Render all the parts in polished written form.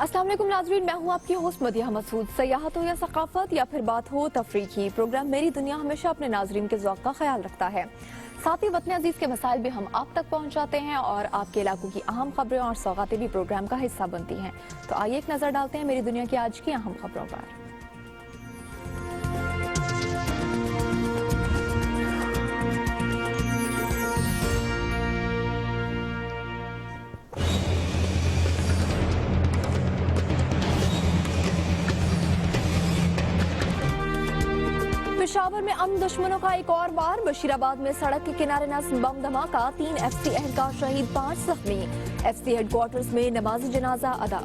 अस्सलाम वालेकुम नाज़रीन, मैं हूँ आपकी होस्ट मदिया मसूद। सयाहत हो या सकाफत या फिर बात हो तफरीह की, प्रोग्राम मेरी दुनिया हमेशा अपने नाजरीन के ज़ौक़ का ख्याल रखता है। साथ ही वतन अजीज के मसाइल भी हम आप तक पहुँचाते हैं और आपके इलाकों की अहम खबरें और सौगातें भी प्रोग्राम का हिस्सा बनती हैं। तो आइए एक नज़र डालते हैं मेरी दुनिया की आज की अहम खबरों पर। पेशावर में अमन दुश्मनों का एक और वार। बशीराबाद में सड़क के किनारे नस्ब बम धमाका, 3 FC एहलकार शहीद, 5 जख्मी। FC हेडक्वार्टर्स में नमाज जनाजा अदा।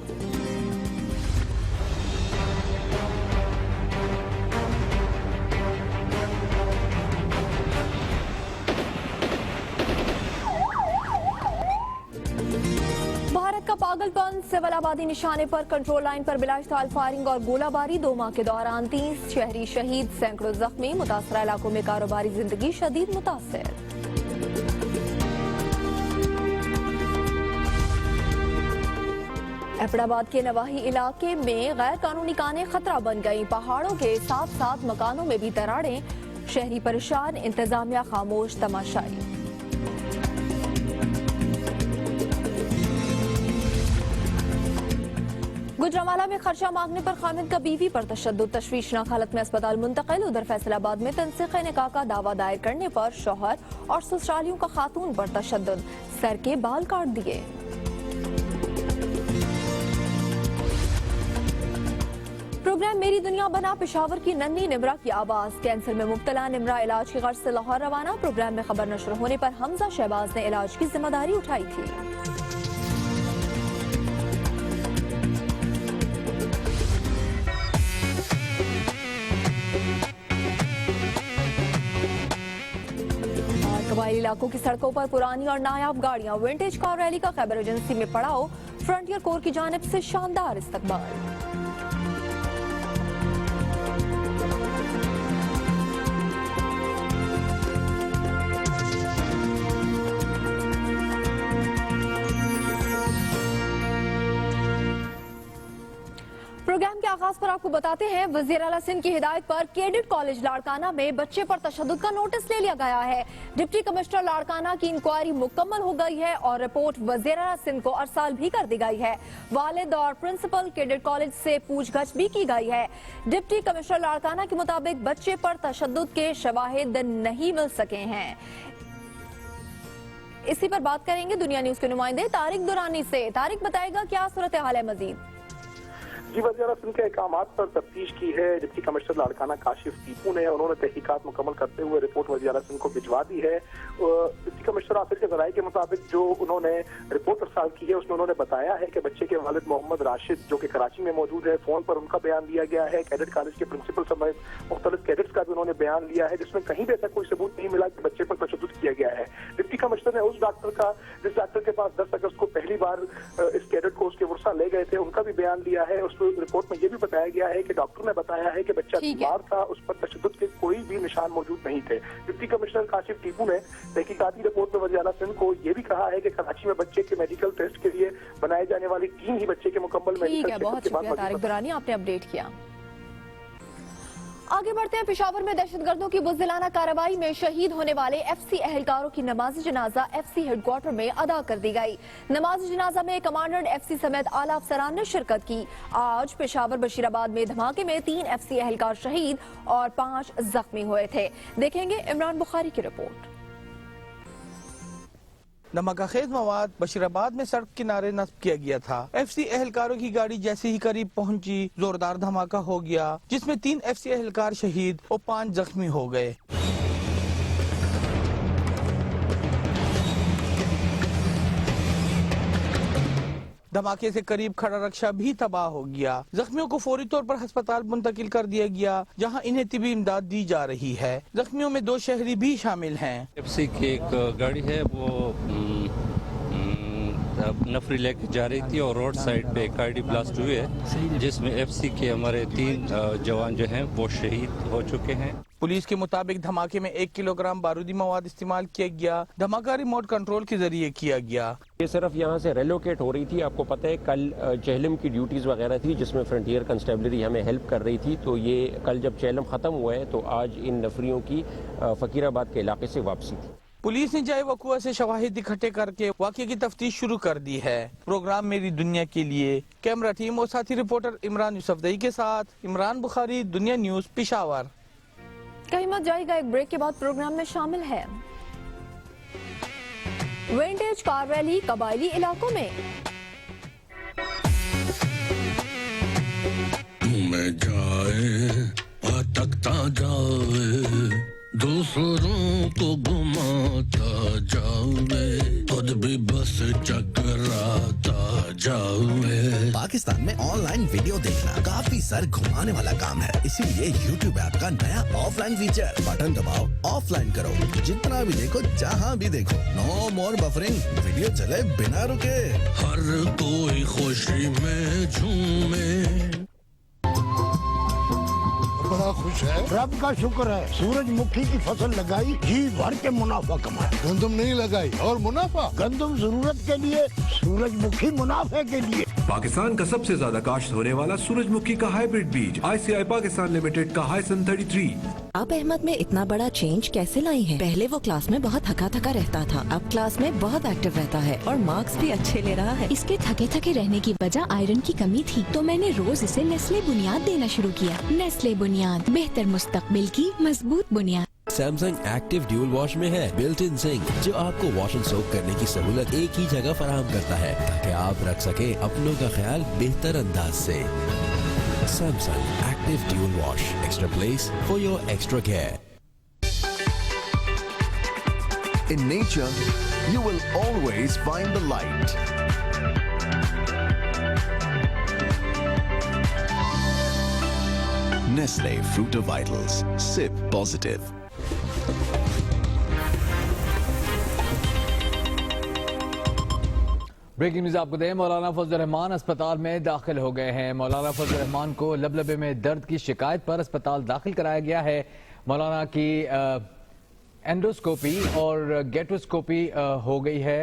भारत का पागलपन, सिविल आबादी निशाने पर कंट्रोल लाइन पर बिलाश्ताल फायरिंग और गोलाबारी। 2 माह के दौरान 30 शहरी शहीद, सैकड़ों जख्मी। मुतासरा इलाकों में कारोबारी जिंदगी शदीद मुतासर। एबटाबाद के नवाही इलाके में गैर कानूनी कानें खतरा बन गई। पहाड़ों के साथ साथ मकानों में भी दरारें, शहरी परेशान, इंतजामिया खामोश तमाशाई। गुजरांवाला में खर्चा मांगने पर खामिद का बीवी पर तशद्दुद, तशवीशनाक हालत में अस्पताल मुंतकिल। उधर फैसलाबाद में तंसीख़े निकाह का दावा दायर करने पर शौहर और ससुरालियों का खातून पर तशद्दुद, सर के बाल काट दिए। प्रोग्राम मेरी दुनिया बना पेशावर की नन्ही निमरा की आवाज। कैंसर में मुब्तला निमरा इलाज की गर्ज से लाहौर रवाना। प्रोग्राम में खबर नशर होने पर हमजा शहबाज ने इलाज की जिम्मेदारी उठाई थी। कबायली इलाकों की सड़कों पर पुरानी और नायाब गाड़ियां, विंटेज कार रैली का खैबर एजेंसी में पड़ाव। फ्रंटियर कोर की जानिब से शानदार इस्तकबाल। प्रोग्राम के आगाज पर आपको बताते हैं, वज़ीर आला सिंध की हिदायत पर कैडेट कॉलेज लाड़काना में बच्चे पर तशद्दुद का नोटिस ले लिया गया है। डिप्टी कमिश्नर लाड़काना की इंक्वायरी मुकम्मल हो गई है और रिपोर्ट वज़ीर आला सिंध को अरसाल भी कर दी गई है। वालिद और प्रिंसिपल कैडेट कॉलेज से पूछगछ भी की गई है। डिप्टी कमिश्नर लाड़काना के मुताबिक बच्चे पर तशद्दुद के शवाहिद नहीं मिल सके हैं। इसी पर बात करेंगे दुनिया न्यूज के नुमाइंदे तारिक दुरानी से। तारिक, बताएगा क्या सूरत हाल है मजीद? जी, वज़ीर आला सिंध के अहकामात पर तफ्तीश की है डिप्टी कमिश्नर लाड़काना काशिफ टीपू ने। उन्होंने तहकीकात मुकम्मल करते हुए रिपोर्ट वज़ीर आला सिंध को भिजवा दी है। डिप्टी कमिश्नर आसिफ के ज़राए के मुताबिक जो उन्होंने रिपोर्ट अरसाल की है उसमें उन्होंने बताया है कि बच्चे के वालिद मोहम्मद राशिद जो कि कराची में मौजूद है, फोन पर उनका बयान लिया गया है। कैडेट कॉलेज के प्रिंसिपल समेत मुख्तलिफ कैडेट्स का भी उन्होंने बयान लिया है, जिसमें कहीं भी ऐसा कोई सबूत नहीं मिला कि बच्चे पर तशद्दुद किया गया है। डिप्टी कमिश्नर ने उस डॉक्टर का, जिस डॉक्टर के पास 10 अगस्त को पहली बार इस कैडेट को उसके वर्षा ले गए थे, उनका भी बयान लिया है। उस रिपोर्ट में ये भी बताया गया है कि डॉक्टर ने बताया है कि बच्चा बीमार था, उस पर तशद्दुद के कोई भी निशान मौजूद नहीं थे। डिप्टी कमिश्नर काशिफ टीपू ने तहकीकाती रिपोर्ट में वज़ीर आला सिंध को ये भी कहा है कि कराची में बच्चे के मेडिकल टेस्ट के लिए बनाए जाने वाली टीम ही बच्चे के मुकम्मल मेडिकल टेस्ट बहुत शुक्रिया तारिक दुरानी, आपने अपडेट किया। आगे बढ़ते हैं। पेशावर में दहशतगर्दों की बुज़दिलाना कार्रवाई में शहीद होने वाले FC एहलकारों की नमाज जनाजा FC हेडक्वार्टर में अदा कर दी गई। नमाज जनाजा में कमांडेंट FC समेत आला अफसरान ने शिरकत की। आज पेशावर बशीराबाद में धमाके में 3 FC एहलकार शहीद और 5 जख्मी हुए थे। देखेंगे इमरान बुखारी की रिपोर्ट। धमाकाखेज मवाद बशीराबाद में सड़क किनारे नस्ब किया गया था। FC एहलकारों की गाड़ी जैसे ही करीब पहुंची, जोरदार धमाका हो गया, जिसमें 3 FC एहलकार शहीद और 5 जख्मी हो गए। धमाके से करीब खड़ा रक्षा भी तबाह हो गया। जख्मियों को फौरी तौर पर अस्पताल मुंतकिल कर दिया गया, जहां इन्हें तिबी इमदाद दी जा रही है। जख्मियों में 2 शहरी भी शामिल हैं। FC की एक गाड़ी है, वो नफरी लेके जा रही थी और रोड साइड पे एक आईडी ब्लास्ट हुई है, जिसमें FC के हमारे 3 जवान जो हैं वो शहीद हो चुके हैं। पुलिस के मुताबिक धमाके में 1 किलोग्राम बारूदी मवाद इस्तेमाल किया गया। धमाका रिमोट कंट्रोल के जरिए किया गया। ये सिर्फ यहाँ से रेलोकेट हो रही थी। आपको पता है कल चेहलम की ड्यूटीज वगैरह थी जिसमें फ्रंटियर कंस्टेबलरी हमें हेल्प कर रही थी, तो ये कल जब चेहलम खत्म हुआ है तो आज इन नफरियों की फकीराबाद के इलाके से वापसी थी। पुलिस ने जाए वकुआ से शवाहिद इकट्ठे करके वाक़े की तफ्तीश शुरू कर दी है। प्रोग्राम मेरी दुनिया के लिए कैमरा टीम और साथी रिपोर्टर इमरान यूसुफजई के साथ इमरान बुखारी, दुनिया न्यूज, पेशावर। कहीं मत जाइएगा, एक ब्रेक के बाद प्रोग्राम में शामिल है विंटेज कार रैली कबायली इलाकों में। में जाए भटकता जाए, दूसरों को घुमाता जाए, खुद भी बस चकराता जाए। पाकिस्तान में ऑनलाइन वीडियो देखना काफी सर घुमाने वाला काम है, इसीलिए YouTube ऐप का नया ऑफलाइन फीचर, बटन दबाओ ऑफलाइन करो, जितना भी देखो जहाँ भी देखो, नो मोर बफरिंग, वीडियो चले बिना रुके। हर कोई खुशी में झूमे। बड़ा खुश है, रब का शुक्र है। सूरजमुखी की फसल लगाई, जी भर के मुनाफा कमाया। गंदम नहीं लगाई और मुनाफा, गंदम जरूरत के लिए, सूरजमुखी मुनाफे के लिए। पाकिस्तान का सबसे ज्यादा काश्त होने वाला सूरजमुखी का हाइब्रिड बीज ICI पाकिस्तान लिमिटेड का हाइसन 33। आप अहमद में इतना बड़ा चेंज कैसे लाई हैं? पहले वो क्लास में बहुत थका थका रहता था, अब क्लास में बहुत एक्टिव रहता है और मार्क्स भी अच्छे ले रहा है। इसके थके थके रहने की वजह आयरन की कमी थी, तो मैंने रोज इसे नेस्ले बुनियाद देना शुरू किया। नेस्ले बुनियाद, बेहतर मुस्तकबिल की मजबूत बुनियाद। सैमसंग एक्टिव ड्यूल वॉश में है बिल्ट इन सिंक, जो आपको वॉश एंड सोक करने की सहूलत एक ही जगह फराहम करता है, ताकि आप रख सके अपनों का ख्याल बेहतर अंदाज से। Samsung active dual wash, extra place for your extra care. In nature, you will always find the light. Nestle Fruit of Vitals. Sip positive. Breaking news आपको दें, मौलाना फजल रहमान अस्पताल में दाखिल हो गए हैं। मौलाना फजल रहमान को लबलबे में दर्द की शिकायत पर अस्पताल दाखिल कराया गया है। मौलाना की एंडोस्कोपी और गेटोस्कोपी हो गई है।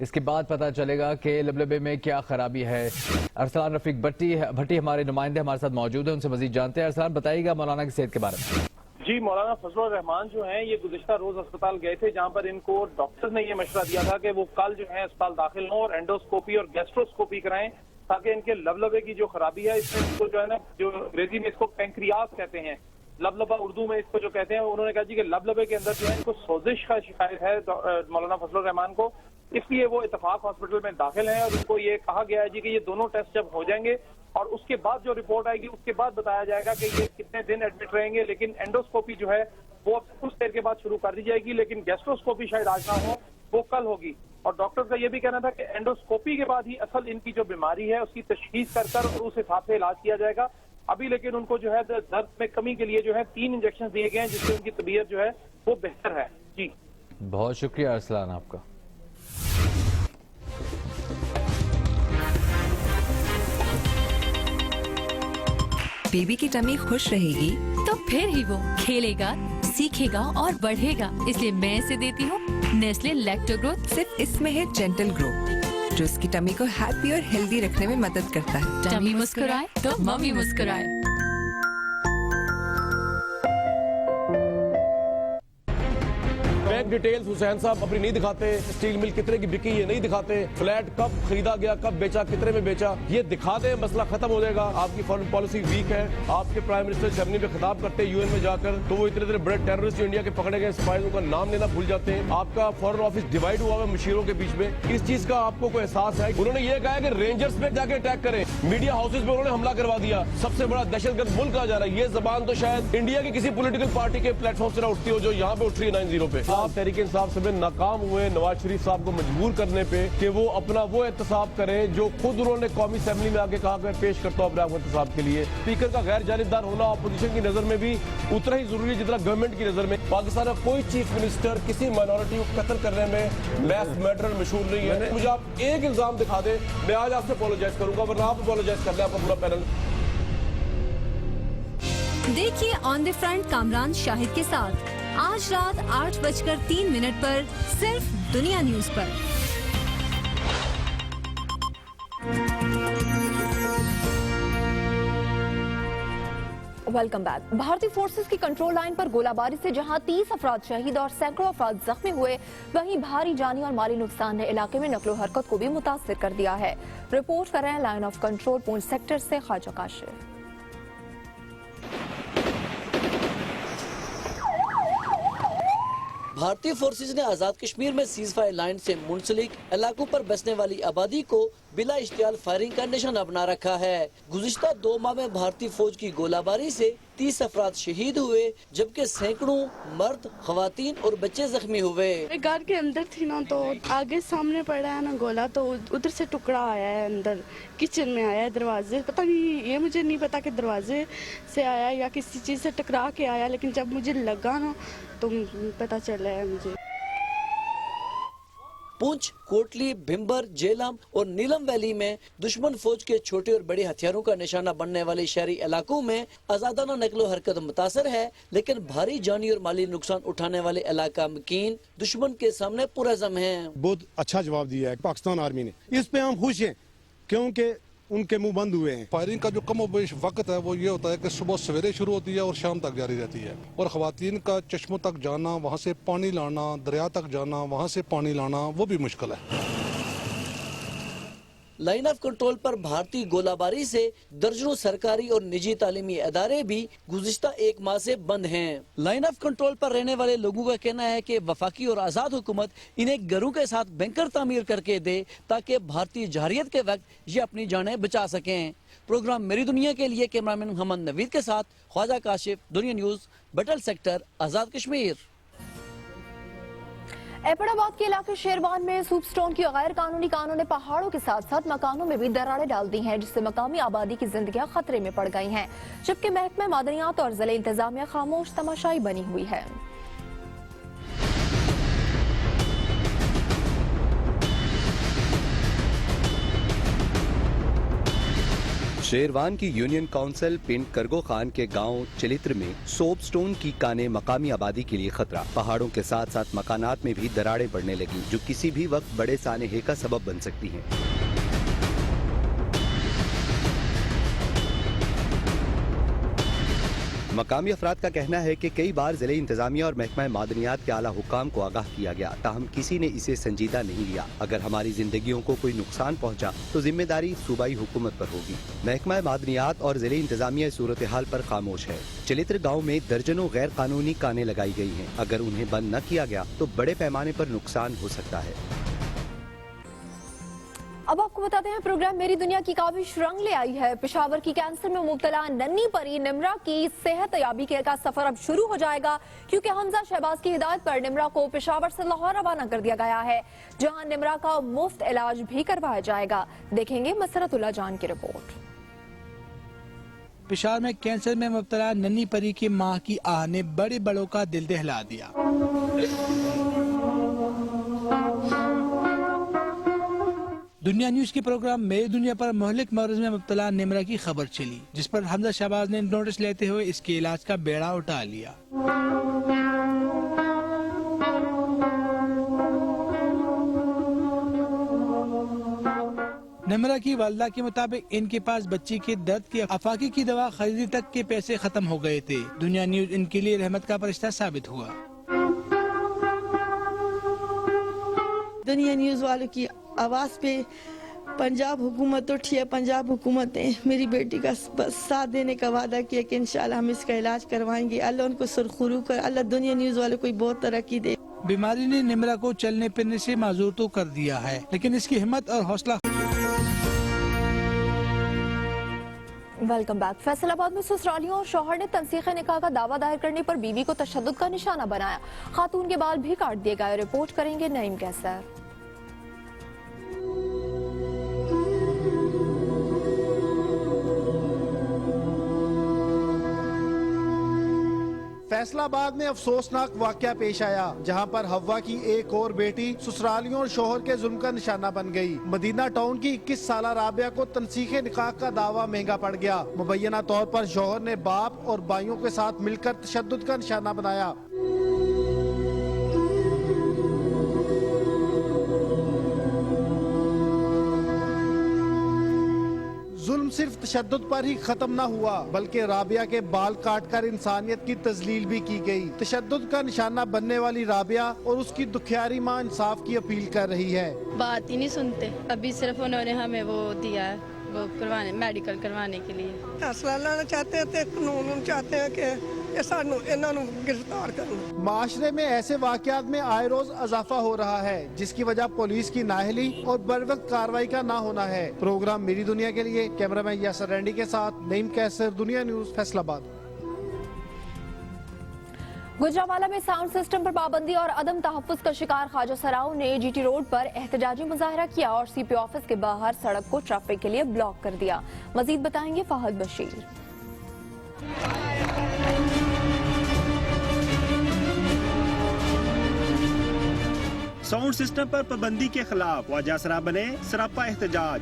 इसके बाद पता चलेगा कि लबलबे में क्या खराबी है। अरसलान रफीक भट्टी हमारे नुमाइंदे हमारे साथ मौजूद हैं, उनसे मजीद जानते हैं। अरसलान, बताइएगा मौलाना की सेहत के बारे में। जी, मौलाना फजल रहमान जो हैं ये गुज़िश्ता रोज अस्पताल गए थे, जहां पर इनको डॉक्टर ने ये मशवरा दिया था कि वो कल जो है अस्पताल दाखिल हों और एंडोस्कोपी और गैस्ट्रोस्कोपी कराएं, ताकि इनके लबलबे की जो खराबी है इसमें इसको जो है ना, जो अंग्रेजी में इसको पैंक्रियास कहते हैं, लबलबा उर्दू में इसको जो कहते हैं, उन्होंने कहा जी कि लबलबे के अंदर जो है इनको सोजिश का शिकायत है मौलाना फजल रहमान को, इसलिए वो इत्तेफाक हॉस्पिटल में दाखिल हैं और उनको ये कहा गया है जी कि ये दोनों टेस्ट जब हो जाएंगे और उसके बाद जो रिपोर्ट आएगी उसके बाद बताया जाएगा कि ये कितने दिन एडमिट रहेंगे। लेकिन एंडोस्कोपी जो है वो अब कुछ देर के बाद शुरू कर दी जाएगी, लेकिन गैस्ट्रोस्कोपी शायद आज ना हो, वो कल होगी। और डॉक्टर का ये भी कहना था कि एंडोस्कोपी के बाद ही असल इनकी जो बीमारी है उसकी तशखीस कर और उस हिसाब से इलाज किया जाएगा। अभी लेकिन उनको जो है दर्द में कमी के लिए जो है 3 इंजेक्शन दिए गए हैं, जिससे उनकी तबीयत जो है वो बेहतर है। जी, बहुत शुक्रिया अरसलान आपका। बेबी की टमी खुश रहेगी तो फिर ही वो खेलेगा, सीखेगा और बढ़ेगा, इसलिए मैं इसे देती हूँ नेस्ले लैक्टो ग्रोथ। सिर्फ इसमें है जेंटल ग्रो, जो उसकी टमी को हैप्पी और हेल्दी रखने में मदद करता है। टमी मुस्कुराए तो मम्मी मुस्कुराए। बैंक डिटेल्स हुसैन साहब अपनी नहीं दिखाते, स्टील मिल कितने की बिकी ये नहीं दिखाते, फ्लैट कब खरीदा गया, कब बेचा, कितने में बेचा, ये दिखा दे, मसला खत्म हो जाएगा। आपकी फॉरेन पॉलिसी वीक है। आपके प्राइम मिनिस्टर जर्मनी में खिताब करते हैं यूएन में जाकर, तो वो इतने बड़े टेररिस्ट जो इंडिया के पकड़े गए स्पाइज का नाम लेना भूल जाते हैं। आपका फॉरेन ऑफिस डिवाइड हुआ है मशीरों के बीच में, इस चीज का आपको कोई एहसास है? उन्होंने ये कहा कि रेंजर्स पे जाके अटैक करें, मीडिया हाउसेज पे उन्होंने हमला करवा दिया, सबसे बड़ा दहशतगर्द मुल्क कहा जा रहा है। ये जबान तो शायद इंडिया की किसी पोलिटिकल पार्टी के प्लेटफॉर्म से ना उठती हो जो यहाँ पे उठ रही है 90 पे। आप तहरीक इंसाफ से नाकाम हुए नवाज शरीफ साहब को मजबूर करने पे कि वो अपना वो एहतसाब करें जो खुद उन्होंने कौमी असेंबली में आके कहा मैं पेश करता हूँ अपने आप एहतसाब के लिए। स्पीकर का गैर जानिबदार होना अपोजिशन की नजर में भी उतना ही जरूरी है जितना गवर्नमेंट की नजर में। पाकिस्तान का कोई चीफ मिनिस्टर किसी माइनॉरिटी को कत्ल करने में मैथ मैटर मशहूर नहीं है। मुझे आप एक इल्जाम दिखा दे, मैं आज आपसे अपोलोजाइज करूंगा, वरना आप अपोलोजाइज कर ले आपका पूरा पैनल। देखिए on the front Kamran Shahid के साथ आज रात 8:03 पर सिर्फ दुनिया न्यूज पर। Welcome back. भारतीय फोर्सेस की कंट्रोल लाइन पर गोलाबारी से जहां 30 अफराद शहीद और सैकड़ों अफराद जख्मी हुए, वहीं भारी जानी और माली नुकसान ने इलाके में नकलो हरकत को भी मुतासिर कर दिया है। रिपोर्ट कर रहे हैं line of control Poonch sector से ख्वाजा काशिफ। भारतीय फोर्सेज ने आजाद कश्मीर में सीज फायर लाइन से मुंसलिक इलाकों पर बसने वाली आबादी को बिला इश्तियाल फायरिंग का निशाना बना रखा है। गुज़िश्ता 2 माह में भारतीय फौज की गोलाबारी से 30 अफराद शहीद हुए, जबकि सैकड़ों मर्द, खवातीन और बच्चे जख्मी हुए। घर के अंदर थी ना, तो आगे सामने पड़ा है ना गोला, तो उधर से टुकड़ा आया है अंदर, किचन में आया है, दरवाजे पता नहीं, ये मुझे नहीं पता कि दरवाजे से आया या किसी चीज़ से टकरा के आया, लेकिन जब मुझे लगा ना तो पता चला है मुझे। पुंछ, कोटली, भिम्बर, जेलम और नीलम वैली में दुश्मन फौज के छोटे और बड़े हथियारों का निशाना बनने वाले शहरी इलाकों में आजादाना नकलो हरकत मुतासर है, लेकिन भारी जानी और माली नुकसान उठाने वाले इलाका मकीन दुश्मन के सामने पुरज़म है। बहुत अच्छा जवाब दिया है पाकिस्तान आर्मी ने, इस पे हम खुश हैं क्योंकि उनके मुंह बंद हुए हैं। फायरिंग का जो कम वक्त है वो ये होता है कि सुबह सवेरे शुरू होती है और शाम तक जारी रहती है, और खवातीन का चश्मों तक जाना, वहाँ से पानी लाना, दरिया तक जाना, वहाँ से पानी लाना, वो भी मुश्किल है। लाइन ऑफ कंट्रोल पर भारतीय गोलाबारी से दर्जनों सरकारी और निजी तालीमी अदारे भी गुज़िश्ता 1 माह से बंद हैं। लाइन ऑफ कंट्रोल पर रहने वाले लोगों का कहना है कि वफाकी और आज़ाद हुकूमत इन्हें घरों के साथ बैंकर तामीर करके दे, ताकि भारतीय जहरियत के वक्त ये अपनी जानें बचा सकें। प्रोग्राम मेरी दुनिया के लिए कैमरामैन मोहम्मद नवीद के साथ ख्वाजा काशिफ, दुनिया न्यूज़, बटल सेक्टर, आज़ाद कश्मीर। एबटाबाद के इलाके शेरवान में सूपस्टोन की गैर कानूनी कानों ने पहाड़ों के साथ साथ मकानों में भी दरारें डाल दी हैं, जिससे मकामी आबादी की जिंदगियां खतरे में पड़ गई हैं, जबकि महकमा मादनियात और जिले इंतजामिया खामोश तमाशाई बनी हुई है। शेरवान की यूनियन काउंसिल पिंड करगो खान के गांव चलित्र में सोप स्टोन की कानें मकामी आबादी के लिए खतरा। पहाड़ों के साथ साथ मकानात में भी दरारें बढ़ने लगी, जो किसी भी वक्त बड़े सानहे का सबब बन सकती हैं। मकामी अफराद का कहना है कि कई बार जिले इंतजामिया और महकमा मादनियात के आला हुकाम को आगाह किया गया, ताहम किसी ने इसे संजीदा नहीं लिया। अगर हमारी जिंदगियों को कोई नुकसान पहुंचा तो जिम्मेदारी सूबाई हुकूमत पर होगी। महकमा मादनियात और जिले इंतजामिया सूरत हाल पर खामोश है। चलित्र गाँव में दर्जनों गैर कानूनी कानें लगाई गई हैं। अगर उन्हें बंद न किया गया तो बड़े पैमाने पर नुकसान हो सकता है। अब आपको बताते हैं, प्रोग्राम मेरी दुनिया की काबिश रंग ले आई है। पेशावर की कैंसर में मुब्तला नन्ही परी निमरा की सेहत याबी का सफर अब शुरू हो जाएगा, क्योंकि हमजा शहबाज की हिदायत पर निमरा को पेशावर से लाहौर रवाना कर दिया गया है, जहां निमरा का मुफ्त इलाज भी करवाया जाएगा। देखेंगे मसरतुल्लाह जान की रिपोर्ट। पेशावर में कैंसर में मुब्तला नन्ही परी की मां की आह ने बड़े बड़ों का दिल दहला दिया। दुनिया न्यूज के प्रोग्राम मेरी दुनिया पर मोहलिक मर्ज में मुब्तला निमरा की खबर चली, जिस पर हमजा शहबाज ने नोटिस लेते हुए इसके इलाज का बेड़ा उठा लिया। निमरा की वालदा के मुताबिक इनके पास बच्ची के दर्द के अफाकी की दवा खरीदी तक के पैसे खत्म हो गए थे। दुनिया न्यूज इनके लिए रहमत का फरिश्ता साबित हुआ। दुनिया न्यूज वालों की आवाज पे पंजाब हुकूमत उठी है। पंजाब हुकूमत ने मेरी बेटी का बस साथ देने का वादा किया कि इंशाल्लाह हम इसका इलाज करवाएंगे। अल्लाह उनको सुरखुरू कर, अल्लाह दुनिया न्यूज वालों को बहुत तरक्की दे। बीमारी ने निमरा को चलने फिरने से माजूर तो कर दिया है, लेकिन इसकी हिम्मत और हौसला। Welcome back. फैसलाबाद में ससुरालियों और शौहर ने तंसीख निकाह का दावा दायर करने पर बीवी को तशद्दुद का निशाना बनाया। खातून के बाल भी काट दिए गए। रिपोर्ट करेंगे नईम कैसर। फैसला आबाद में अफसोसनाक वाकया पेश आया, जहां पर हवा की एक और बेटी ससुरालियों और शोहर के जुल्म का निशाना बन गई। मदीना टाउन की 21 साला राबिया को तनसीखे निकाह का दावा महंगा पड़ गया। मुबैना तौर पर शोहर ने बाप और भाइयों के साथ मिलकर तशद्दुद का निशाना बनाया। जुल्म सिर्फ तशद्दुद पर ही खत्म न हुआ, बल्कि राबिया के बाल काटकर इंसानियत की तजलील भी की गई। तशद्दुद का निशाना बनने वाली राबिया और उसकी दुखियारी मां इंसाफ की अपील कर रही है। बात ही नहीं सुनते, अभी सिर्फ उन्होंने हमें वो दिया है, वो करवाने, मेडिकल करवाने के लिए फैसला लेना चाहते हैं, कानून चाहते हैं कि गिरफ्तार करना। माशरे में ऐसे वाकयात में आए रोज इजाफा हो रहा है, जिसकी वजह पुलिस की नाअहली और बरवक्त कार्रवाई का ना होना है। प्रोग्राम मेरी दुनिया के लिए कैमरामैन यासर रैंडी के साथ नईम कैसर, दुनिया न्यूज, फैसलाबाद। गुजरावाला में साउंड सिस्टम पर पाबंदी और अदम तहफ्फुज का शिकार ख्वाजा सराओं ने जीटी रोड पर एहतजाजी मुजाहरा किया और सीपी ऑफिस के बाहर सड़क को ट्रैफिक के लिए ब्लॉक कर दिया। मजीद बताएंगे फहद बशीर। साउंड सिस्टम पर पाबंदी के खिलाफ ख्वाजा सरा बने सरापा एहतजाज।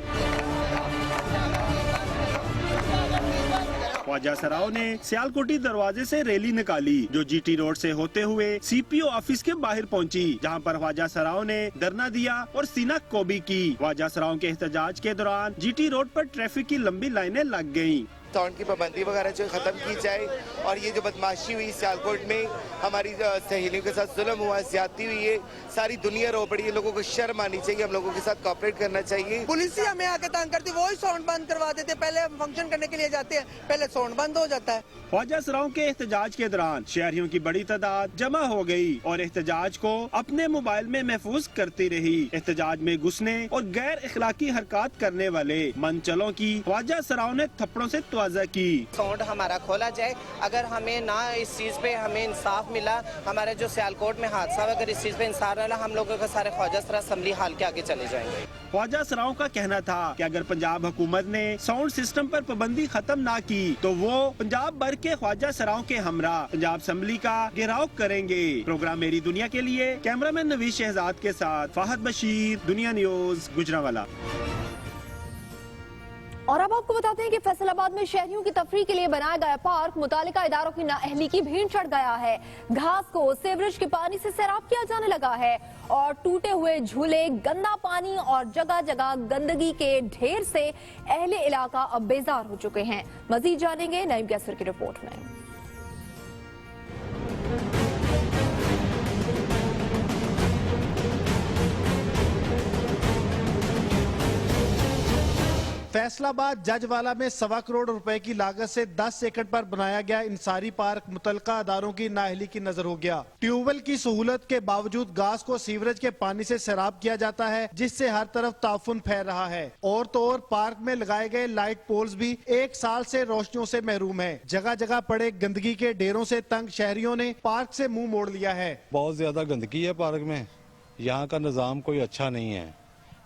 ख्वाजा सराओं ने सियालकोटी दरवाजे से रैली निकाली, जो जीटी रोड से होते हुए सीपीओ ऑफिस के बाहर पहुंची, जहां पर ख्वाजा सराओं ने धरना दिया और सीना कोबी की। ख्वाजा सराओं के एहतजाज के दौरान जीटी रोड पर ट्रैफिक की लंबी लाइनें लग गयी। साउंड की पाबंदी वगैरह जो खत्म की जाए, और ये जो बदमाशी हुई सियालकोट में, हमारी सहेलियों के साथ जुल्म हुआ, ज्यादती हुई है, सारी दुनिया रो पड़ी है। लोगों को शर्म आनी चाहिए, हम लोगों के साथ कोऑपरेट करना चाहिए। पुलिस ही हमें आके तंग करती, वो ही साउंड बंद करवा देते। पहले हम फंक्शन करने के लिए जाते हैं, पहले साउंड बंद हो जाता है। ख्वाजा सराओं के एहतजाज के दौरान शहरियों की बड़ी तादाद जमा हो गई और एहतजाज को अपने मोबाइल में महफूज करती रही। एहतजाज में घुसने और गैर इखलाकी हरकत करने वाले मनचलों की ख्वाजा सराओं ने थप्पड़ों से तवाज़ा की। साउंड हमारा खोला जाए, अगर हमें ना इस चीज पे हमें इंसाफ मिला, हमारे जो सियालकोट में हादसा हुआ, अगर इस चीज पे इंसाफ मिला, हम लोगों के सारे ख्वाजा सरा असम्बली हाल के आगे चले जाएंगे। ख्वाजा सराओं का कहना था कि अगर पंजाब हुकूमत ने साउंड सिस्टम पर पाबंदी खत्म ना की तो वो पंजाब भर के ख्वाजा सराओं के हमरा पंजाब असम्बली का घेराव करेंगे। प्रोग्राम मेरी दुनिया के लिए कैमरामैन नवीद शहजाद के साथ फहद बशीर, दुनिया न्यूज, गुजरावाला। और अब आपको बताते हैं कि फैसलाबाद में शहरियों की तफरीह के लिए बनाया गया पार्क मुतालिका इदारों की नाअहली की भीड़ चढ़ गया है। घास को सीवरेज के पानी से सैराब किया जाने लगा है और टूटे हुए झूले, गंदा पानी और जगह जगह गंदगी के ढेर से अहले इलाका अब बेजार हो चुके हैं। मजीद जानेंगे नईम कैसर की रिपोर्ट में। फैसलाबाद जजवाला में 1.25 करोड़ रुपए की लागत से 10 एकड़ पर बनाया गया इंसारी पार्क मुतलका अदारों की नाअहली की नजर हो गया। ट्यूबवेल की सहूलत के बावजूद घास को सीवरेज के पानी से सैराब किया जाता है, जिससे हर तरफ ताफुन फैल रहा है। और तो और पार्क में लगाए गए लाइट पोल्स भी 1 साल से रोशनियों से महरूम है। जगह जगह पड़े गंदगी के ढेरों से तंग शहरियों ने पार्क से मुंह मोड़ लिया है। बहुत ज्यादा गंदगी है पार्क में, यहाँ का निज़ाम कोई अच्छा नहीं है।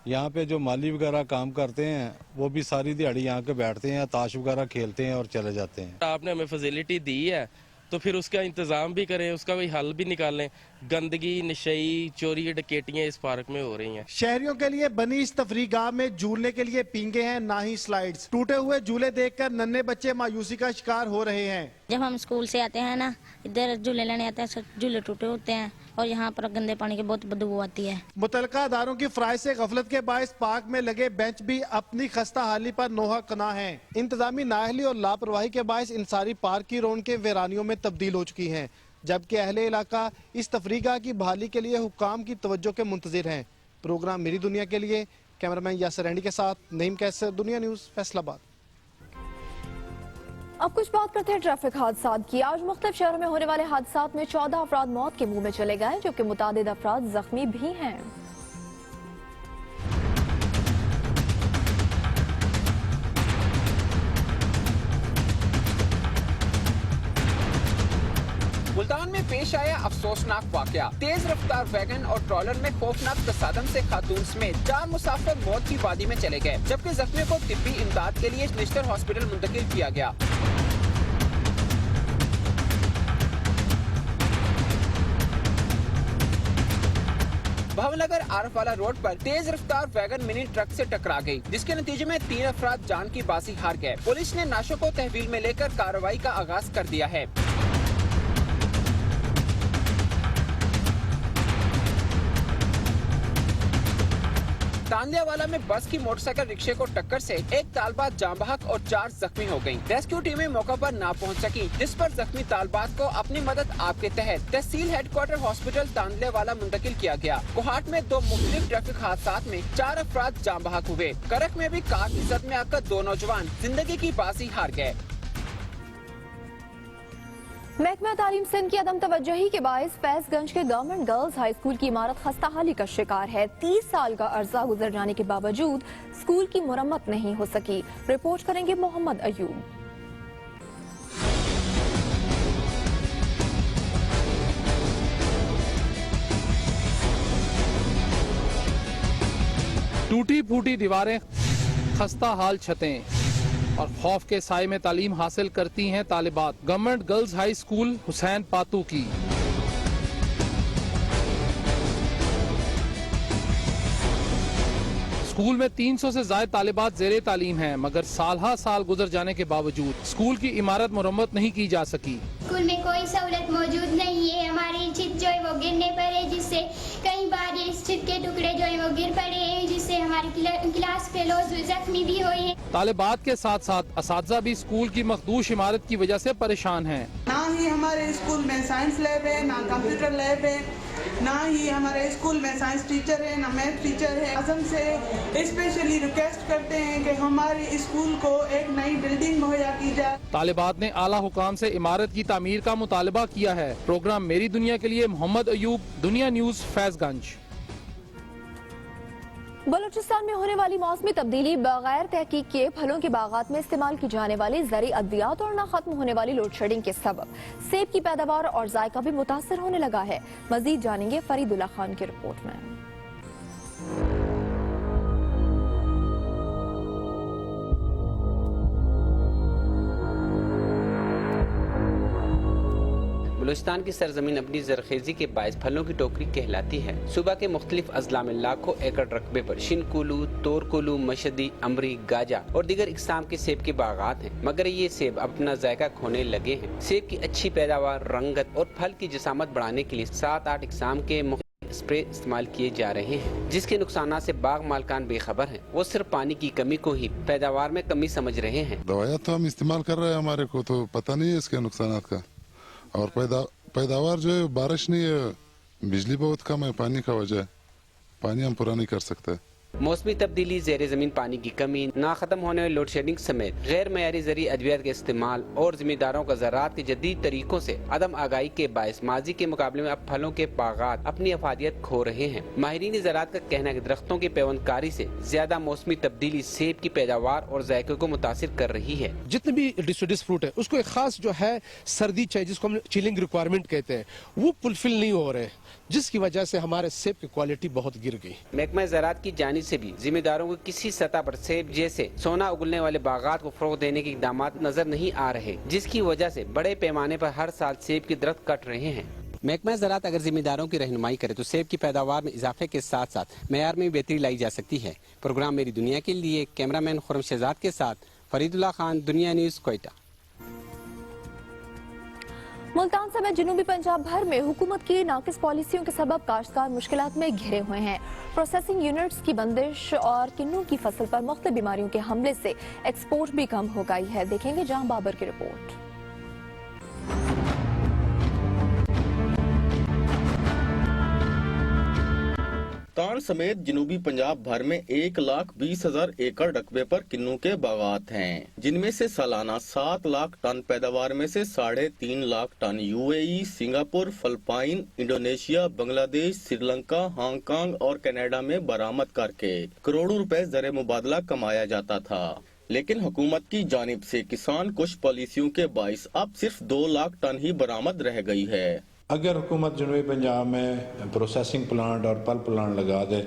यहाँ पे जो माली वगैरह काम करते हैं वो भी सारी दिहाड़ी यहाँ के बैठते हैं, ताश वगैरह खेलते हैं और चले जाते हैं। आपने हमें फैसिलिटी दी है तो फिर उसका इंतजाम भी करें, उसका कोई हल भी निकालें। गंदगी, नशई, चोरी, डकैतियां इस पार्क में हो रही हैं। शहरियों के लिए बनी इस तफरीगाह में झूलने के लिए पींगे हैं, ना ही स्लाइड्स। टूटे हुए झूले देखकर नन्हे बच्चे मायूसी का शिकार हो रहे हैं। जब हम स्कूल से आते हैं ना, इधर झूले लेने आते हैं, झूले टूटे होते हैं और यहाँ पर गंदे पानी की बहुत बदबू आती है। मुतलका अदारों की फराइज से गफलत के बायस पार्क में लगे बेंच भी अपनी खस्ता हाली पर नोहा कना है। इंतजामी नाअहली और लापरवाही के बायस इंसारी पार्क की रौनकें वीरानियों में तब्दील हो चुकी हैं, जबकि अहले इलाका इस तफरीगाह की बहाली के लिए हुक्काम की तवज्जो के मुंतजिर हैं। प्रोग्राम मेरी दुनिया के लिए कैमरामैन यासर रैंडी के साथ नईम कैसर, दुनिया न्यूज, फैसलाबाद। अब कुछ बात करते हैं ट्रैफिक हादसात की। आज मुख्तलिफ शहरों में होने वाले हादसात में 14 अफराद मौत के मुंह में चले गए, जबकि मुतादिद अफराद जख्मी भी हैं। मुल्तान में पेश आया अफसोसनाक वाकया। तेज रफ्तार वैगन और ट्रॉलर में खौफनाक तसादम से खातून समेत 4 मुसाफिर मौत की वादी में चले गए, जबकि जख्मियों को तिब्बी इमदाद के लिए निश्तर हॉस्पिटल मुंतकिल किया गया। भावनगर आरफवाला रोड पर तेज रफ्तार वैगन मिनी ट्रक से टकरा गई, जिसके नतीजे में 3 अफराद जान की बाजी हार गए। पुलिस ने नाशों को तहवील में लेकर कार्रवाई का आगाज कर दिया है। तांदियावाला में बस की मोटरसाइकिल रिक्शे को टक्कर से एक तालबाज जाम बहक और 4 जख्मी हो गयीं। रेस्क्यू टीमें मौके पर ना पहुंच सकी, जिस पर जख्मी तालबाज को अपनी मदद आपके तहत तहसील हेडक्वार्टर हॉस्पिटल तांदियावाला मुंतकिल किया गया। कोहाट में 2 मुख्तलिफ ट्रैफिक हादसात में 4 अफराद जाम बहक हुए। करक में भी कार की जद में आकर 2 नौजवान जिंदगी की बाजी हार गए। महकमा तालीम सिंध की अदम तवज्जोही के बायस फैजगंज के गवर्नमेंट गर्ल्स हाई स्कूल की इमारत खस्ताहाली का शिकार है। 30 साल का अरसा गुजर जाने के बावजूद स्कूल की मुरम्मत नहीं हो सकी। रिपोर्ट करेंगे मोहम्मद अयूब। टूटी फूटी दीवारें, खस्ता हाल छतें और खौफ के साए में तालीम हासिल करती हैं तालिबात। Government girls high school Hussain Patu की स्कूल में 300 से ज्यादा तालिबात ज़ेरे तालीम हैं, मगर साल गुजर जाने के बावजूद स्कूल की इमारत मुरम्मत नहीं की जा सकी। स्कूल में कोई सहूलत मौजूद नहीं है। हमारी छत जो है वो गिरने पर है, जिससे कई बार ये छत के टुकड़े जो है वो गिर पड़े हैं, जिससे हमारी क्लास फेलोज जख्मी भी हुए हैं। तालिबात के साथ साथ असातिज़ा भी स्कूल की मखदूश इमारत की वजह से परेशान हैं। ना ही हमारे स्कूल में साइंस लैब है, ना कंप्यूटर लैब है, ना ही हमारे स्कूल में साइंस टीचर है, ना मैथ टीचर है। आज़म से स्पेशली रिक्वेस्ट करते हैं कि हमारे स्कूल को एक नई बिल्डिंग मुहैया की जाए। तालिबात ने आला हुकाम से इमारत की तामीर का मुतालबा किया है। प्रोग्राम मेरी दुनिया के लिए मोहम्मद अयूब, दुनिया न्यूज़, फैजगंज। बलूचिस्तान में होने वाली मौसमी तब्दीली बगैर तहकीक के फलों के बागात में इस्तेमाल की जाने वाली ज़री अद्वियात और न खत्म होने वाली लोड शेडिंग के सबब सेब की पैदावार और जायका भी मुतासर होने लगा है। मजीद जानेंगे फरीदुल्लाह खान की रिपोर्ट में। बलूचिस्तान की सरजमीन अपनी जरखेजी के बायस फलों की टोकरी कहलाती है। सूबा के मुख्तलिफ अजला में लाखों एकड़ रकबे पर शिनकुलू, तोरकुलू, मशदी, अमरी, गाजा और दीगर इकसाम के सेब के बागात हैं, मगर ये सेब अपना जायका खोने लगे हैं। सेब की अच्छी पैदावार, रंगत और फल की जसामत बढ़ाने के लिए 7-8 इकसाम के स्प्रे इस्तेमाल किए जा रहे हैं, जिसके नुकसान से बाग मालकान बेखबर हैं। वो सिर्फ पानी की कमी को ही पैदावार में कमी समझ रहे हैं। दवाइयाँ तो हम इस्तेमाल कर रहे हैं, हमारे को तो पता नहीं है इसके नुकसान का। और पैदावार जो है, बारिश नहीं है, बिजली बहुत कम है, पानी का वजह, पानी हम पूरा नहीं कर सकते। मौसमी तब्दीली, ज़ेरे ज़मीन पानी की कमी, ना खत्म होने वाली लोड शेडिंग समेत गैर मयारी ज़री अद्वियात के इस्तेमाल और जिम्मेदारों का ज़राअत के जदीद तरीकों से अदम आगाही के बायस माजी के मुकाबले में अब फलों के बागात अपनी अफादियत खो रहे हैं। माहिरीन ज़राअत का कहना है कि दरख्तों की पेवंदकारी से ज्यादा मौसमी तब्दीली सेब की पैदावार और जायके को मुतासिर कर रही है। जितने भी डिसिडस फ्रूट है उसको एक खास जो है सर्दी चाहिए, जिसको हम चिलिंग रिक्वायरमेंट कहते हैं, वो फुलफिल नहीं हो रहे, जिसकी वजह से हमारे सेब की क्वालिटी बहुत गिर गई। महकमा ज़राअत की जानिब से भी जिम्मेदारों को किसी सतह पर सेब जैसे सोना उगलने वाले बागात को फरोग देने के इक़दाम नजर नहीं आ रहे, जिसकी वजह से बड़े पैमाने पर हर साल सेब के दरख्त कट रहे हैं। महकमा ज़राअत अगर जिम्मेदारों की रहनुमाई करे तो सेब की पैदावार में इजाफे के साथ साथ मयार में बेहतरी लाई जा सकती है। प्रोग्राम मेरी दुनिया के लिए कैमरामैन खुर्रम शहजाद के साथ फरीदुल्लाह खान, दुनिया न्यूज़, कोयटा। मुल्तान समेत जनूबी पंजाब भर में हुकूमत की नाकिस पॉलिसियों के सबब काश्तकार मुश्किलात में घिरे हुए हैं। प्रोसेसिंग यूनिट्स की बंदिश और किन्नू की फसल पर मुख्तलिफ बीमारियों के हमले से एक्सपोर्ट भी कम हो गई है। देखेंगे जहां बाबर की रिपोर्ट। मुल्तान समेत जनूबी पंजाब भर में 1,20,000 एकड़ रकबे पर किन्नू के बागात हैं, जिनमें से सालाना 7 लाख टन पैदावार में से 3.5 lakh ton UAE, Singapore, Philippines, Indonesia, Bangladesh, Sri Lanka, Hong Kong और कनाडा में बरामद करके करोड़ों रुपए ज़र मुबादला कमाया जाता था। लेकिन हुकूमत की जानिब से किसान कुछ पॉलिसियों के बाइस अब सिर्फ 2 लाख टन ही बरामद रह गई है। अगर हुकूमत जनूबी पंजाब में प्रोसेसिंग प्लांट और पल्प प्लांट लगा दे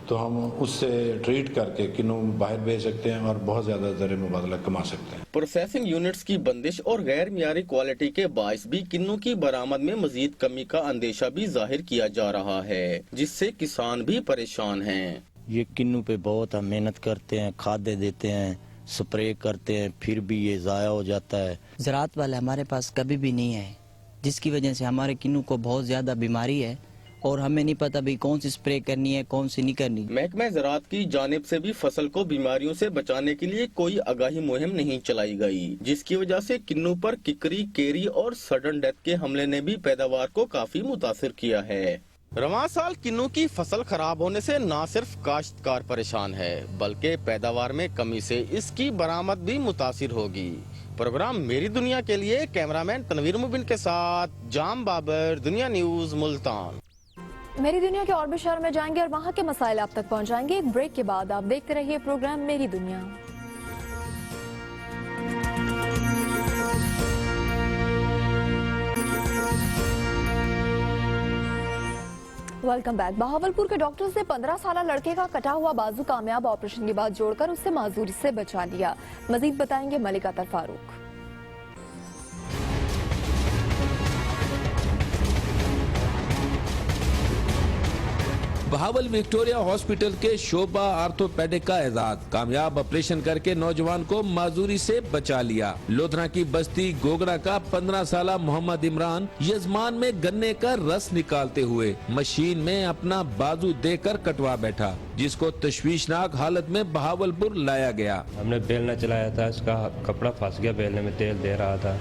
तो हम उससे ट्रीट करके किन्नू बाहर भेज सकते हैं और बहुत ज़्यादा ज़र मुबादला कमा सकते हैं। प्रोसेसिंग यूनिट्स की बंदिश और गैर मियारी क्वालिटी के बायस भी किन्नू की बरामद में मजीद कमी का अंदेशा भी जाहिर किया जा रहा है, जिससे किसान भी परेशान हैं। ये किन्नू पे बहुत हम मेहनत करते हैं, खादें देते हैं, स्प्रे करते हैं, फिर भी ये ज़ाया हो जाता है। ज़राअत वाले हमारे पास कभी भी नहीं है, जिसकी वजह से हमारे किन्नू को बहुत ज़्यादा बीमारी है और हमें नहीं पता भी कौन सी स्प्रे करनी है कौन सी नहीं करनी। महकमा ज़राअत की जानिब से भी फसल को बीमारियों से बचाने के लिए कोई आगाही मुहिम नहीं चलाई गई, जिसकी वजह से किन्नू पर किकरी, केरी और सडन डेथ के हमले ने भी पैदावार को काफी मुतासिर किया है। रवां साल किन्नू की फसल खराब होने से न सिर्फ काश्तकार परेशान है, बल्कि पैदावार में कमी से इसकी बरामद भी मुतासिर होगी। प्रोग्राम मेरी दुनिया के लिए कैमरामैन तनवीर मुबिन के साथ जाम बाबर, दुनिया न्यूज, मुल्तान। मेरी दुनिया के और भी शहर में जाएंगे और वहाँ के मसाइल आप तक पहुँचाएंगे। एक ब्रेक के बाद आप देखते रहिए प्रोग्राम मेरी दुनिया। Welcome back. बहावलपुर के डॉक्टर्स ने 15 साल लड़के का कटा हुआ बाजू कामयाब ऑपरेशन के बाद जोड़कर उससे माजूरी से बचा लिया। मजीद बताएंगे मलिक अतर फारूक। बहावल विक्टोरिया हॉस्पिटल के शोभा आर्थोपेडिक का एजाज, कामयाब ऑपरेशन करके नौजवान को माजूरी से बचा लिया। लोधरा की बस्ती गोगड़ा का 15 साल मोहम्मद इमरान यजमान में गन्ने का रस निकालते हुए मशीन में अपना बाजू देकर कटवा बैठा, जिसको तशवीशनाक हालत में बहावलपुर लाया गया। हमने बेलना चलाया था, इसका कपड़ा फंस गया, बेलने में तेल दे रहा था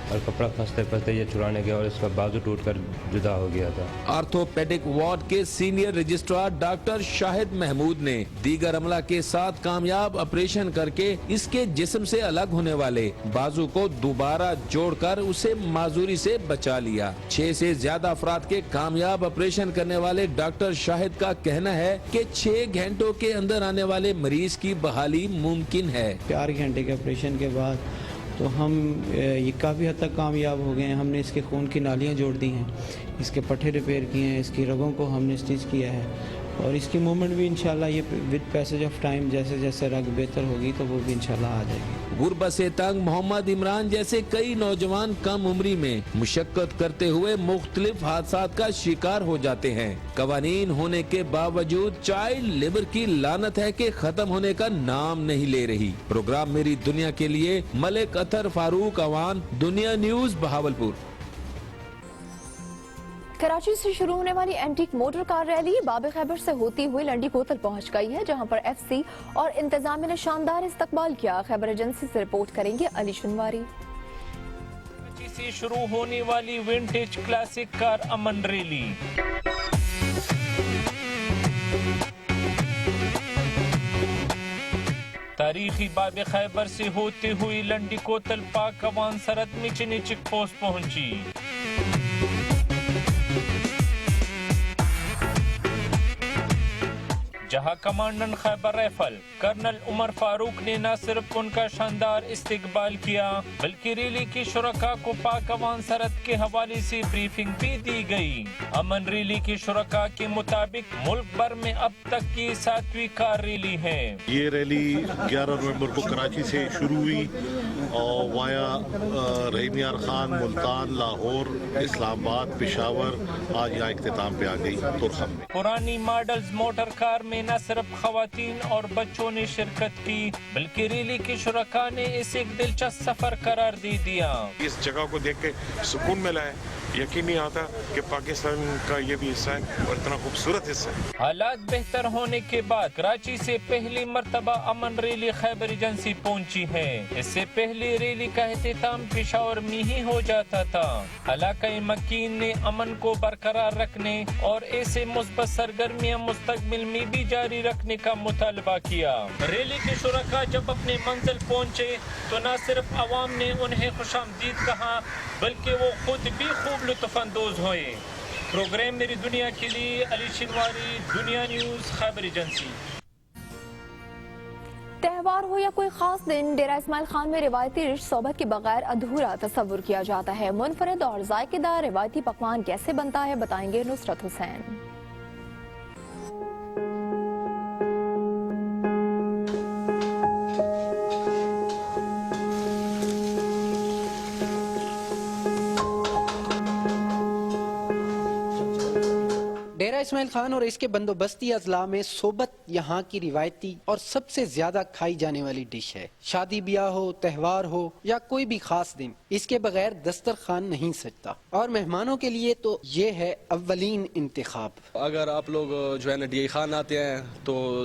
और कपड़ा फंसते फंसते ये छुड़ाने गया और इसका बाजू टूटकर जुदा हो गया था। आर्थोपेडिक वार्ड के senior registrar doctor Shahid Mahmood ने दीगर अमला के साथ कामयाब ऑपरेशन करके इसके जिस्म से अलग होने वाले बाजू को दोबारा जोड़कर उसे माजूरी से बचा लिया। 6 से ज्यादा अफराद के कामयाब ऑपरेशन करने वाले डॉक्टर शाहिद का कहना है कि 6 घंटों के अंदर आने वाले मरीज की बहाली मुमकिन है। 4 घंटे के ऑपरेशन के बाद तो हम ये काफ़ी हद तक कामयाब हो गए हैं। हमने इसके खून की नालियाँ जोड़ दी हैं, इसके पट्टे रिपेयर किए हैं, इसकी रगों को हमने स्टिच किया है और इसकी मूवमेंट भी इंशाल्लाह ये विद पैसेज ऑफ टाइम जैसे जैसे रग बेहतर होगी तो वो भी इंशाल्लाह आ जाएगी। गुर्बत से तंग मोहम्मद इमरान जैसे कई नौजवान कम उम्री में मुशक्कत करते हुए मुख्तलिफ हादसात का शिकार हो जाते हैं। कवानीन होने के बावजूद चाइल्ड लेबर की लानत है कि खत्म होने का नाम नहीं ले रही। प्रोग्राम मेरी दुनिया के लिए मलिक अतर फारूक अवान, दुनिया न्यूज, बहावलपुर। कराची से शुरू होने वाली एंटीक मोटर कार रैली बाब खैबर से होती हुई लंडी कोतल पहुंच गई है, जहां पर एफसी और इंतजामिया ने शानदार इस्तकबाल किया। खैबर एजेंसी से रिपोर्ट करेंगे अली शनवारी। कराची से शुरू होने वाली विंटेज क्लासिक कार अमन रैली तारीखी बाब खैबर से होते हुई लंडी कोतल पाक अवान सरत में चीनी चेक पोस्ट पहुंची। जहां commandant Khyber rifle colonel Umar Farooq ने न सिर्फ उनका शानदार इस्तकबाल किया बल्कि रैली की शुरका को पाक अवान सरहद के हवाले से ब्रीफिंग भी दी गई। अमन रैली की शुरका के मुताबिक मुल्क भर में अब तक की 7वीं कार रैली है। ये रैली 11 नवंबर को कराची से शुरू हुई और वाया रहीम यार खान, मुल्तान, लाहौर, इस्लामाबाद, पेशावर, आज यहाँ इख्तिताम पे आ गई तुरखम में। पुरानी मॉडल्स मोटर कार में न सिर्फ खवातीन और बच्चों ने शिरकत की बल्कि रैली के शुरका ने इसे एक दिलचस्प सफर करार दे दिया। इस जगह को देख के सुकून मिला है, यकीन नहीं आता कि पाकिस्तान का ये भी हिस्सा है और इतना खूबसूरत हिस्सा है। हालात बेहतर होने के बाद कराची से पहली मर्तबा अमन रैली खैबर एजेंसी पहुंची है। इससे पहले रैली का एहतिमाम पेशावर में ही हो जाता था। इलाकाई मकीन ने अमन को बरकरार रखने और ऐसे मुस्बत सरगर्मियां मुस्तकबिल में भी जारी रखने का मुतालबा किया। रैली के शुरका जब अपने मंजिल पहुंचे तो न सिर्फ अवाम ने उन्हें खुशामदीद कहा बल्कि वो खुद भी खूब लुत्फानंदोज हुए। प्रोग्राम मेरी दुनिया के लिए अली शिनवारी, दुनिया न्यूज, खैबर एजेंसी। त्योहार हो या कोई खास दिन, डेरा इस्माइल खान में रिवायती रिश सोबत के बगैर अधूरा तस्वुर किया जाता है। मुनफरद और जायकेदार रिवायती पकवान कैसे बनता है, बताएंगे नुसरत हुसैन। ڈیرہ اسماعیل خان اور اس کے بندوبستی اضلاع میں صوبت یہاں کی روایتی اور سب سے زیادہ کھائی جانے والی ڈش ہے. شادی بیاہ ہو، تہوار ہو یا کوئی بھی خاص دن، اس کے بغیر دسترخوان نہیں سجتا. اور مہمانوں کے لیے تو یہ ہے اولین انتخاب. اگر آپ لوگ جو ہے نا ڈی خان آتے ہیں تو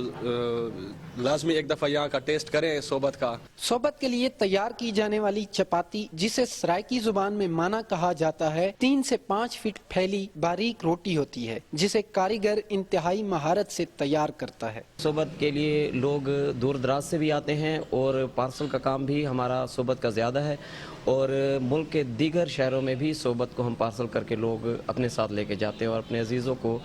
لازمی ایک دفعہ یہاں کا ٹیسٹ کریں صوبت کا. صوبت کے لیے تیار کی جانے والی چپاتی، جسے سرائکی زبان میں مانا کہا جاتا ہے، 3 سے 5 فٹ پھیلی باریک روٹی ہوتی ہے جسے کاریگر انتہائی مہارت سے تیار کرتا ہے. صوبت کے لیے لوگ دور دراز سے بھی آتے ہیں اور پارسل کا کام بھی ہمارا صوبت کا زیادہ ہے، اور ملک کے دیگر شہروں میں بھی صوبت کو ہم پارسل کر کے لوگ اپنے ساتھ لے کے جاتے ہیں اور اپنے عزیزوں کو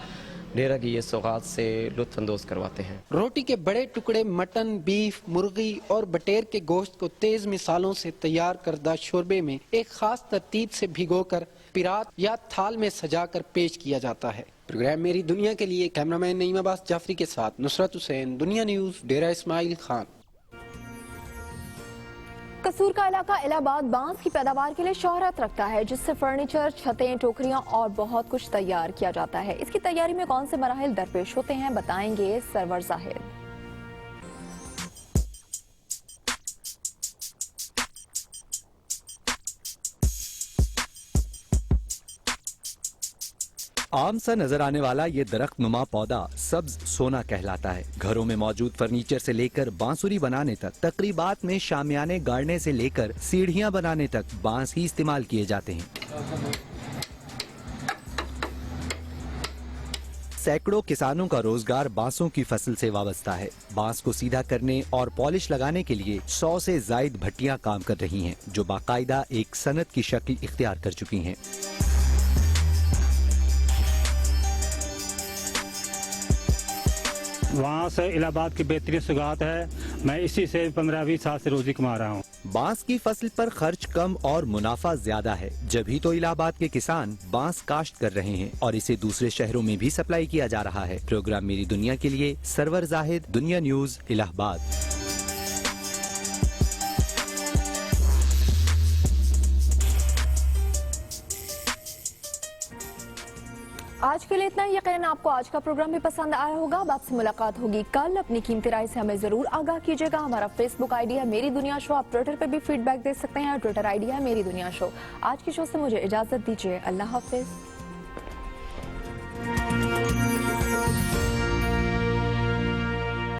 ڈیرہ کی یہ سوغات سے لطف اندوز کرواتے ہیں. روٹی کے بڑے ٹکڑے مٹن، بیف، مرغی اور بٹیر کے گوشت کو تیز مثالوں سے تیار کردہ شوربے میں ایک خاص ترتیب سے بھگو کر پرات یا تھال میں سجا کر پیش کیا جاتا ہے. پروگرام میری دنیا کے لیے کیمرامین نعیم عباس جعفری کے ساتھ نصرت حسین، دنیا نیوز، ڈیرہ اسماعیل خان. قصور کا علاقہ الہ آباد بانس کی پیداوار کے لیے شہرت رکھتا ہے، جس سے فرنیچر، چھتیں، ٹوکریاں اور بہت کچھ تیار کیا جاتا ہے. اس کی تیاری میں کون سے مراحل درپیش ہوتے ہیں، بتائیں گے سرور زاہد. عام سا نظر آنے والا یہ درخت نما پودا سبز سونا کہلاتا ہے. گھروں میں موجود فرنیچر سے لے کر بانسری بنانے تک، تقریبات میں شامیانے گاڑنے سے لے کر سیڑھیاں بنانے تک بانس ہی استعمال کیے جاتے ہیں. سینکڑوں کسانوں کا روزگار بانسوں کی فصل سے وابستہ ہے. بانس کو سیدھا کرنے اور پالش لگانے کے لیے 100 سے زائد بھٹیاں کام کر رہی ہیں، جو باقاعدہ ایک صنعت کی شکل اختیار کر چکی ہیں. وہاں سے الہ آباد کی بہترین سوغات ہے. میں اسی سے 15-20 سال سے روزی کما رہا ہوں. بانس کی فصل پر خرچ کم اور منافع زیادہ ہے، جبھی تو الہ آباد کے کسان بانس کاشت کر رہے ہیں اور اسے دوسرے شہروں میں بھی سپلائی کیا جا رہا ہے. پروگرام میری دنیا کے لیے سرور زاہد، دنیا نیوز، الہ آباد. آج کے لیے اتنا ہی. یقیناً آپ کو آج کا پروگرام بھی پسند آیا ہوگا. اب آپ سے ملاقات ہوگی کل. اپنی قیمتی رائے سے ہمیں ضرور آگاہ کیجیے گا. ہمارا فیس بک آئی ڈی ہے میری دنیا شو. آپ ٹویٹر پہ بھی فیڈ بیک دے سکتے ہیں. ٹویٹر آئی ڈی ہے میری دنیا شو. آج کی شو سے مجھے اجازت دیجیے. اللہ حافظ.